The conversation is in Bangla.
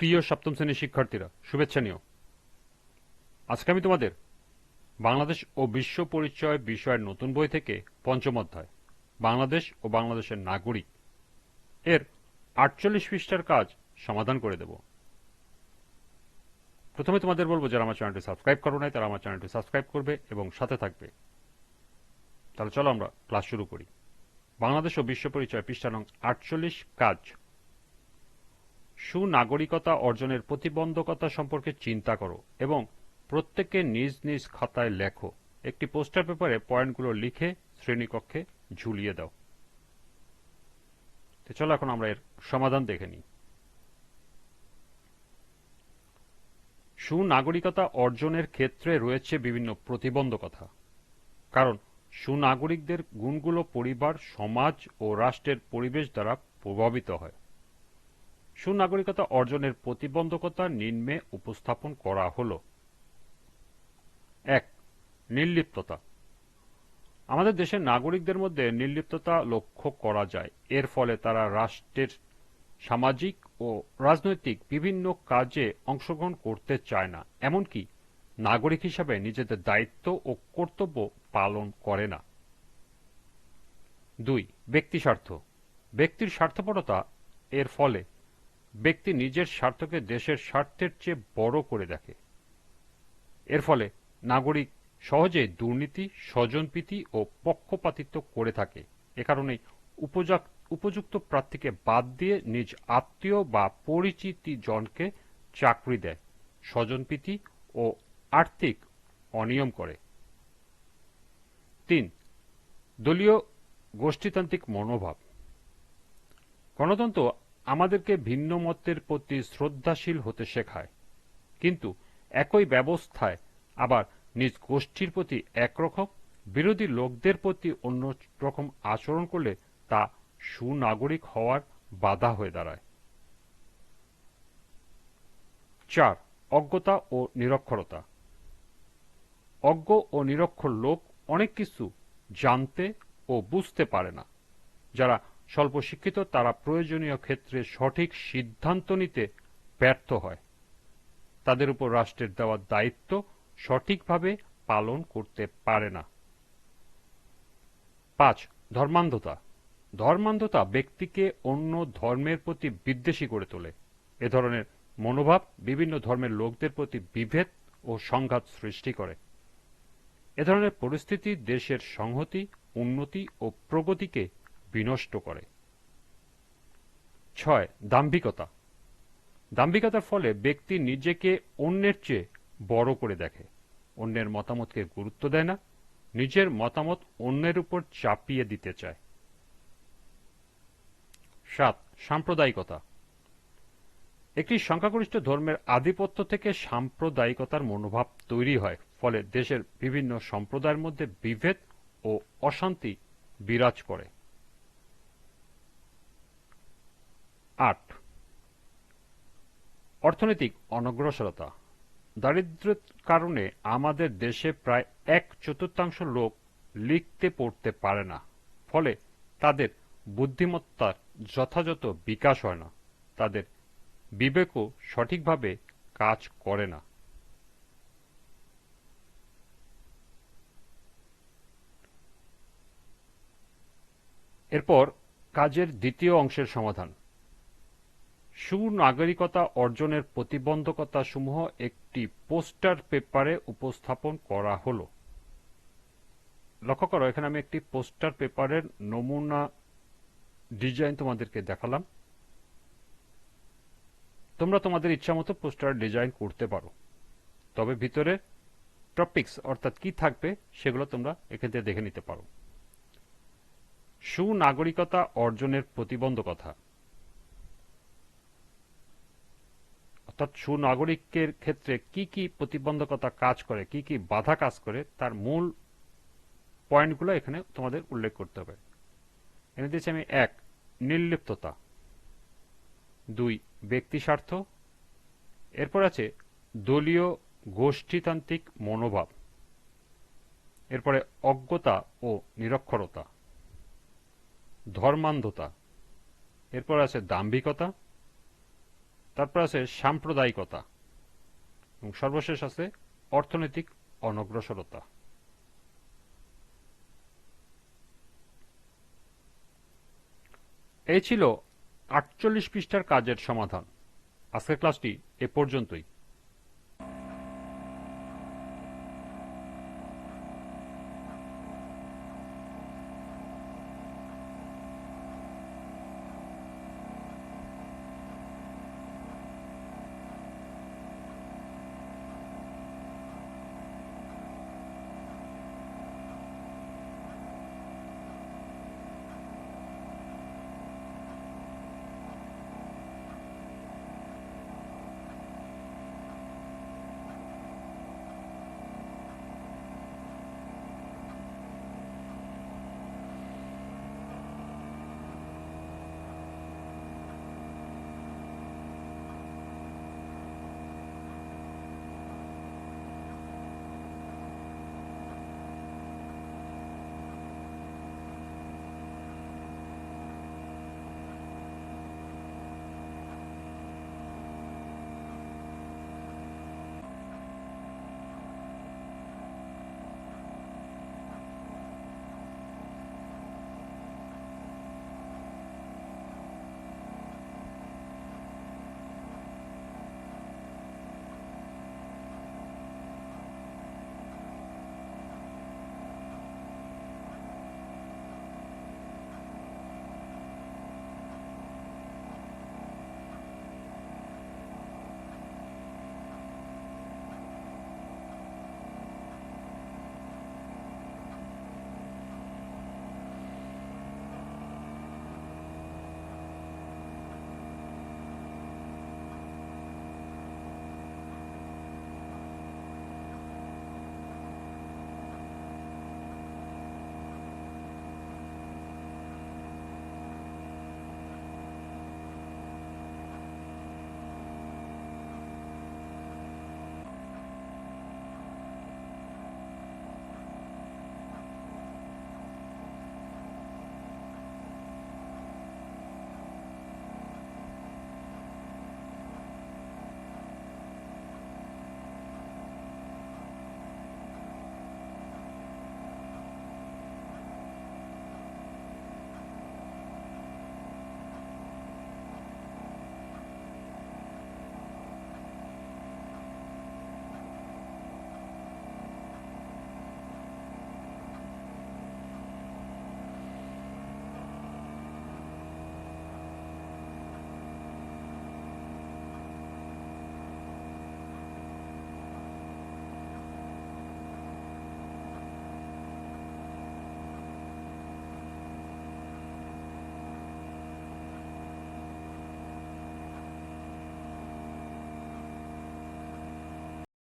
প্রিয় সপ্তম শ্রেণীর শিক্ষার্থীরা, শুভেচ্ছা নিও। আজকে আমি তোমাদের বাংলাদেশ ও বিশ্ব পরিচয় বিষয়ের নতুন বই থেকে পঞ্চম অধ্যায় বাংলাদেশ ও বাংলাদেশের নাগরিক এর ৪৮ পৃষ্ঠার কাজ সমাধান করে দেব। প্রথমে তোমাদের বলবো, যারা আমার চ্যানেলটি সাবস্ক্রাইব করো নাই তারা আমার চ্যানেলটি সাবস্ক্রাইব করবে এবং সাথে থাকবে। তাহলে চলো আমরা ক্লাস শুরু করি। বাংলাদেশ ও বিশ্ব পরিচয় পৃষ্ঠা নং ৪৮, কাজ। সুনাগরিকতা অর্জনের প্রতিবন্ধকতা সম্পর্কে চিন্তা করো এবং প্রত্যেকে নিজ নিজ খাতায় লেখো। একটি পোস্টার পেপারে পয়েন্টগুলো লিখে শ্রেণীকক্ষে ঝুলিয়ে দাও। তো চলো এখন আমরা এর সমাধান দেখে নিই। সুনাগরিকতা অর্জনের ক্ষেত্রে রয়েছে বিভিন্ন প্রতিবন্ধকতা, কারণ সুনাগরিকদের গুণগুলো পরিবার, সমাজ ও রাষ্ট্রের পরিবেশ দ্বারা প্রভাবিত হয়। সুনাগরিকতা অর্জনের প্রতিবন্ধকতা নিম্নে উপস্থাপন করা হলো। ১. নির্লিপ্ততা। আমাদের দেশের নাগরিকদের মধ্যে নির্লিপ্ততা লক্ষ্য করা যায়। এর ফলে তারা রাষ্ট্রের সামাজিক ও রাজনৈতিক বিভিন্ন কাজে অংশগ্রহণ করতে চায় না, এমনকি নাগরিক হিসাবে নিজেদের দায়িত্ব ও কর্তব্য পালন করে না। ২. ব্যক্তিস্বার্থ। ব্যক্তির স্বার্থপরতা। এর ফলে ব্যক্তি নিজের স্বার্থকে দেশের স্বার্থের চেয়ে বড় করে দেখে। এর ফলে নাগরিক সহজে দুর্নীতি, স্বজনপ্রীতি ও পক্ষপাতিত্ব করে থাকে। এ কারণেই উপযুক্ত প্রার্থীকে বাদ দিয়ে নিজ আত্মীয় বা পরিচিতি জনকে চাকরি দেয়, স্বজনপ্রীতি ও আর্থিক অনিয়ম করে। ৩. দলীয় গোষ্ঠীতান্ত্রিক মনোভাব। গণতন্ত্র আমাদেরকে ভিন্ন মতের প্রতি শ্রদ্ধাশীল হতে শেখায়, কিন্তু একই ব্যবস্থায় আবার নিজ গোষ্ঠীর প্রতি একরকম, বিরোধী লোকদের প্রতি অন্য রকম আচরণ করলে তা সুনাগরিক হওয়ার বাধা হয়ে দাঁড়ায়। ৪. অজ্ঞতা ও নিরক্ষরতা। অজ্ঞ ও নিরক্ষর লোক অনেক কিছু জানতে ও বুঝতে পারে না। যারা স্বল্প শিক্ষিত তারা প্রয়োজনীয় ক্ষেত্রে সঠিক সিদ্ধান্ত নিতে ব্যর্থ হয়। তাদের উপর রাষ্ট্রের দেওয়া দায়িত্ব সঠিকভাবে পালন করতে পারে না। ৫. ধর্মান্ধতা। ধর্মান্ধতা ব্যক্তিকে অন্য ধর্মের প্রতি বিদ্বেষী করে তোলে। এ ধরনের মনোভাব বিভিন্ন ধর্মের লোকদের প্রতি বিভেদ ও সংঘাত সৃষ্টি করে। এ ধরনের পরিস্থিতি দেশের সংহতি, উন্নতি ও প্রগতিকে বিনষ্ট করে। ৬. দাম্ভিকতা। দাম্ভিকতার ফলে ব্যক্তি নিজেকে অন্যের চেয়ে বড় করে দেখে, অন্যের মতামতকে গুরুত্ব দেয় না, নিজের মতামত অন্যের উপর চাপিয়ে দিতে চায়। ৭. সাম্প্রদায়িকতা। একটি সংখ্যাগরিষ্ঠ ধর্মের আধিপত্য থেকে সাম্প্রদায়িকতার মনোভাব তৈরি হয়, ফলে দেশের বিভিন্ন সম্প্রদায়ের মধ্যে বিভেদ ও অশান্তি বিরাজ করে। ৮. অর্থনৈতিক অনগ্রসরতা। দারিদ্র্যের কারণে আমাদের দেশে প্রায় ১/৪ লোক লিখতে পড়তে পারে না, ফলে তাদের বুদ্ধিমত্তার যথাযথ বিকাশ হয় না, তাদের বিবেকও সঠিকভাবে কাজ করে না। এরপর কাজের দ্বিতীয় অংশের সমাধান। সুনাগরিকতা অর্জনের প্রতিবন্ধকতা সমূহ একটি পোস্টার পেপারে উপস্থাপন করা হলো। লক্ষ্য করো, এখানে আমি একটি পোস্টার পেপারের নমুনা ডিজাইন তোমাদেরকে দেখালাম। তোমরা তোমাদের ইচ্ছা মতো পোস্টার ডিজাইন করতে পারো, তবে ভিতরে টপিকস অর্থাৎ কি থাকবে সেগুলো তোমরা এখান থেকে দেখে নিতে পারো। সুনাগরিকতা অর্জনের প্রতিবন্ধকতা, অর্থাৎ সুনাগরিকের ক্ষেত্রে কি কি প্রতিবন্ধকতা কাজ করে, কি কি বাধা কাজ করে, তার মূল পয়েন্টগুলো এখানে তোমাদের উল্লেখ করতে হবে। এনে দিয়েছি আমি: ১. নির্লিপ্ততা। ২. ব্যক্তিস্বার্থ। এরপর আছে দলীয় গোষ্ঠীতান্ত্রিক মনোভাব। এরপরে অজ্ঞতা ও নিরক্ষরতা, ধর্মান্ধতা। এরপর আছে দাম্ভিকতা, তারপর আছে সাম্প্রদায়িকতা এবং সর্বশেষ আছে অর্থনৈতিক অনগ্রসরতা। এই ছিল 48 পৃষ্ঠার কাজের সমাধান। আজকের ক্লাসটি এ পর্যন্তই।